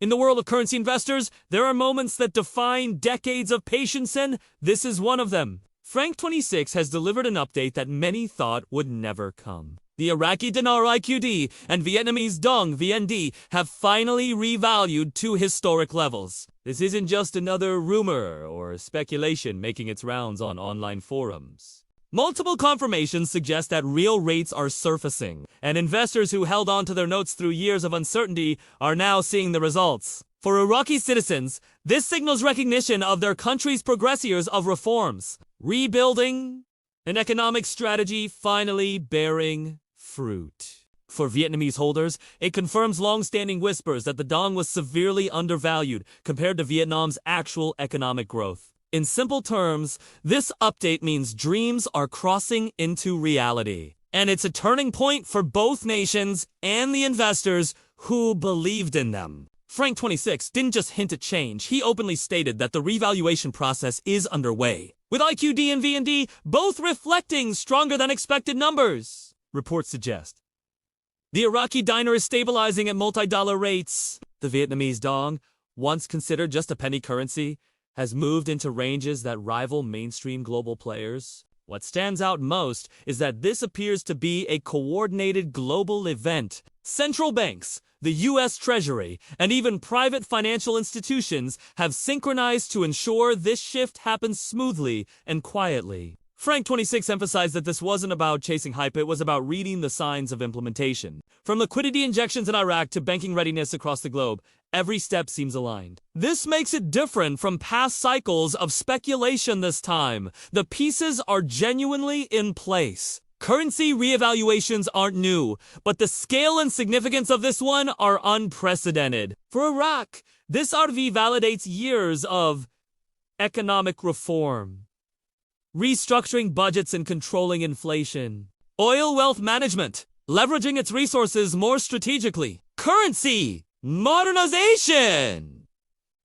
In the world of currency investors, there are moments that define decades of patience, and this is one of them. Frank26 has delivered an update that many thought would never come. The Iraqi Dinar IQD and Vietnamese Dong VND have finally revalued to historic levels. This isn't just another rumor or speculation making its rounds on online forums. Multiple confirmations suggest that real rates are surfacing, and investors who held on to their notes through years of uncertainty are now seeing the results. For Iraqi citizens, this signals recognition of their country's progress years of reforms, rebuilding, an economic strategy finally bearing fruit. For Vietnamese holders, it confirms long-standing whispers that the Dong was severely undervalued compared to Vietnam's actual economic growth. In simple terms, this update means dreams are crossing into reality. And it's a turning point for both nations and the investors who believed in them. Frank26 didn't just hint at change, he openly stated that the revaluation process is underway, with IQD and VND both reflecting stronger than expected numbers, reports suggest. The Iraqi Dinar is stabilizing at multi-dollar rates. The Vietnamese Dong, once considered just a penny currency, has moved into ranges that rival mainstream global players. What stands out most is that this appears to be a coordinated global event. Central banks, the U.S. Treasury, and even private financial institutions have synchronized to ensure this shift happens smoothly and quietly. Frank26 emphasized that this wasn't about chasing hype, it was about reading the signs of implementation. From liquidity injections in Iraq to banking readiness across the globe, every step seems aligned. This makes it different from past cycles of speculation this time. The pieces are genuinely in place. Currency reevaluations aren't new, but the scale and significance of this one are unprecedented. For Iraq, this RV validates years of economic reform, restructuring budgets and controlling inflation, oil wealth management, leveraging its resources more strategically, currency modernization,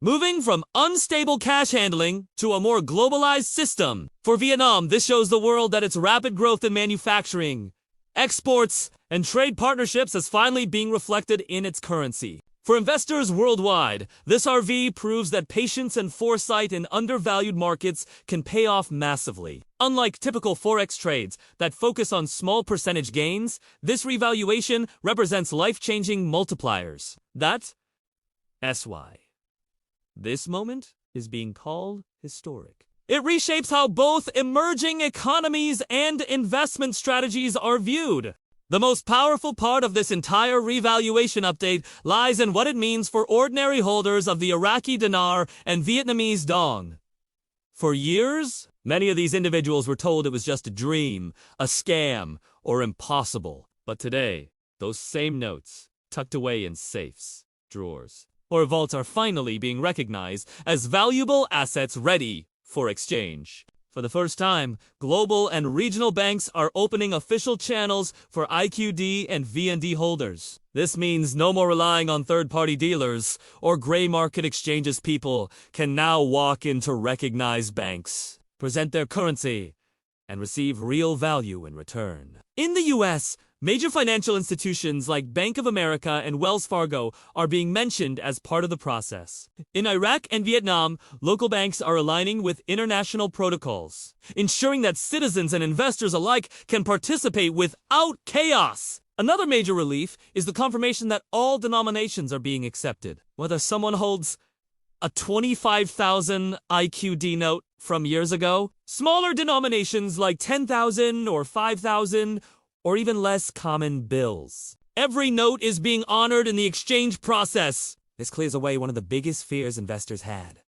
moving from unstable cash handling to a more globalized system. For Vietnam, this shows the world that its rapid growth in manufacturing, exports, and trade partnerships is finally being reflected in its currency. For investors worldwide, this RV proves that patience and foresight in undervalued markets can pay off massively. Unlike typical forex trades that focus on small percentage gains, this revaluation represents life-changing multipliers. That's why this moment is being called historic. It reshapes how both emerging economies and investment strategies are viewed. The most powerful part of this entire revaluation update lies in what it means for ordinary holders of the Iraqi Dinar and Vietnamese Dong. For years, many of these individuals were told it was just a dream, a scam, or impossible. But today, those same notes, tucked away in safes, drawers, or vaults are finally being recognized as valuable assets ready for exchange. For the first time, global and regional banks are opening official channels for IQD and VND holders. This means no more relying on third-party dealers or gray market exchanges. People can now walk into recognized banks, present their currency, and receive real value in return. In the U.S., major financial institutions like Bank of America and Wells Fargo are being mentioned as part of the process. In Iraq and Vietnam, local banks are aligning with international protocols, ensuring that citizens and investors alike can participate without chaos. Another major relief is the confirmation that all denominations are being accepted. Whether someone holds a 25,000 IQD note from years ago, smaller denominations like 10,000 or 5,000, or even less common bills. Every note is being honored in the exchange process. This clears away one of the biggest fears investors had,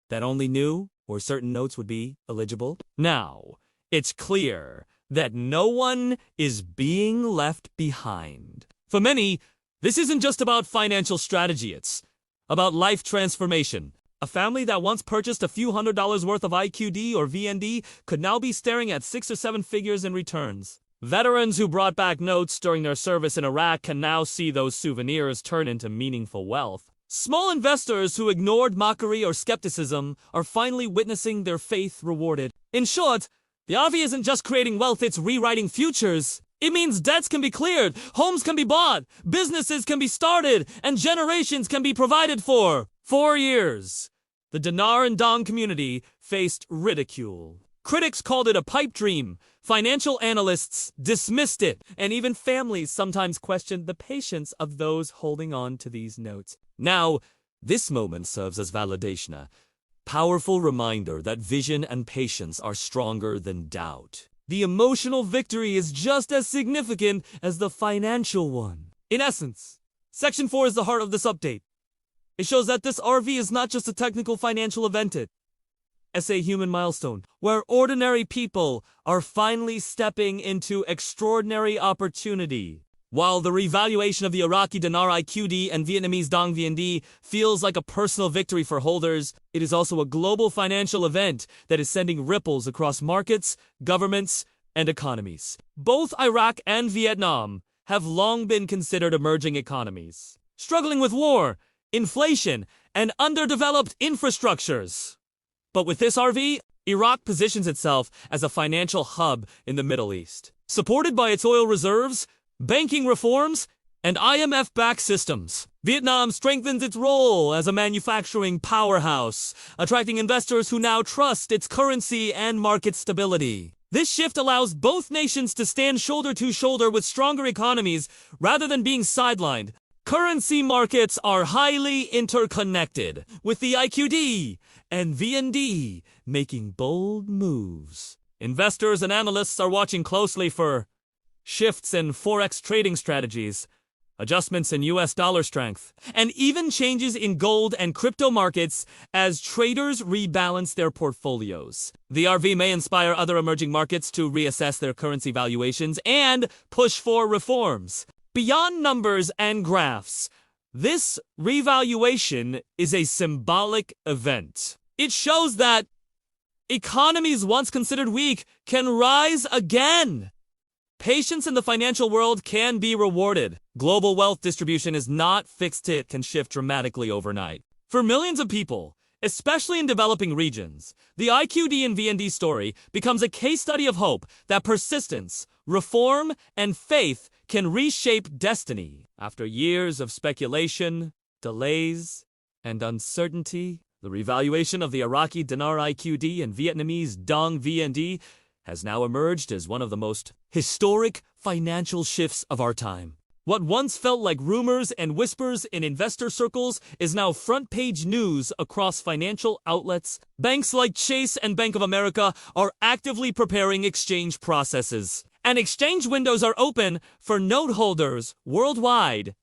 that only new or certain notes would be eligible. Now, it's clear that no one is being left behind. For many, this isn't just about financial strategy, it's about life transformation. A family that once purchased a few $100s worth of IQD or VND could now be staring at 6 or 7 figures in returns. Veterans who brought back notes during their service in Iraq can now see those souvenirs turn into meaningful wealth. Small investors who ignored mockery or skepticism are finally witnessing their faith rewarded. In short, the RV isn't just creating wealth, it's rewriting futures. It means debts can be cleared, homes can be bought, businesses can be started, and generations can be provided for. 4 years. The Dinar and Dong community faced ridicule. Critics called it a pipe dream. Financial analysts dismissed it, and even families sometimes questioned the patience of those holding on to these notes. Now, this moment serves as validation, a powerful reminder that vision and patience are stronger than doubt. The emotional victory is just as significant as the financial one. In essence, Section 4 is the heart of this update. It shows that this RV is not just a technical financial event, it's a human milestone, where ordinary people are finally stepping into extraordinary opportunity. While the revaluation of the Iraqi Dinar IQD and Vietnamese Dong VND feels like a personal victory for holders, it is also a global financial event that is sending ripples across markets, governments, and economies. Both Iraq and Vietnam have long been considered emerging economies, struggling with war, inflation, and underdeveloped infrastructures. But with this RV, Iraq positions itself as a financial hub in the Middle East, supported by its oil reserves, banking reforms, and IMF-backed systems. Vietnam strengthens its role as a manufacturing powerhouse, attracting investors who now trust its currency and market stability. This shift allows both nations to stand shoulder to shoulder with stronger economies rather than being sidelined. Currency markets are highly interconnected, with the IQD and VND making bold moves. Investors and analysts are watching closely for shifts in forex trading strategies, adjustments in US dollar strength, and even changes in gold and crypto markets as traders rebalance their portfolios. The RV may inspire other emerging markets to reassess their currency valuations and push for reforms. Beyond numbers and graphs, this revaluation is a symbolic event. It shows that economies once considered weak can rise again. Patience in the financial world can be rewarded. Global wealth distribution is not fixed. It can shift dramatically overnight. For millions of people, especially in developing regions, the IQD and VND story becomes a case study of hope that persistence, reform, and faith can reshape destiny. After years of speculation, delays, and uncertainty, the revaluation of the Iraqi Dinar IQD and Vietnamese Dong VND has now emerged as one of the most historic financial shifts of our time. What once felt like rumors and whispers in investor circles is now front-page news across financial outlets. Banks like Chase and Bank of America are actively preparing exchange processes, and exchange windows are open for note holders worldwide.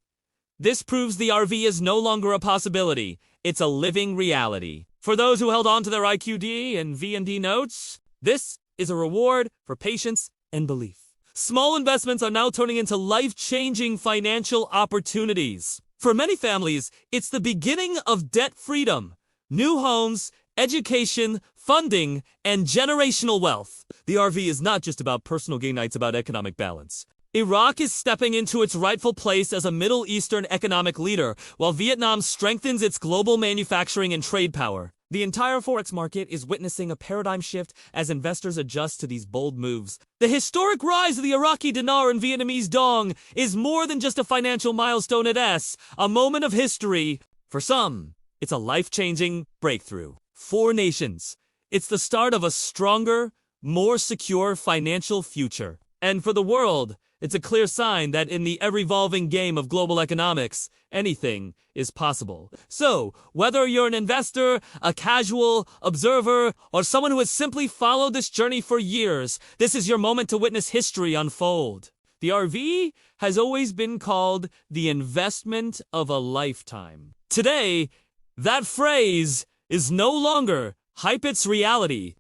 This proves the RV is no longer a possibility. It's a living reality. For those who held on to their IQD and VND notes, this is a reward for patience and belief. Small investments are now turning into life-changing financial opportunities. For many families, it's the beginning of debt freedom, new homes, education, funding, and generational wealth. The RV is not just about personal gain, it's about economic balance. Iraq is stepping into its rightful place as a Middle Eastern economic leader, while Vietnam strengthens its global manufacturing and trade power. The entire forex market is witnessing a paradigm shift as investors adjust to these bold moves. The historic rise of the Iraqi Dinar and Vietnamese Dong is more than just a financial milestone, it's a moment of history. For some, it's a life-changing breakthrough. For nations, it's the start of a stronger, more secure financial future. And for the world, it's a clear sign that in the ever-evolving game of global economics, anything is possible. So, whether you're an investor, a casual observer, or someone who has simply followed this journey for years, this is your moment to witness history unfold. The RV has always been called the investment of a lifetime. Today, that phrase is no longer hype, it's reality.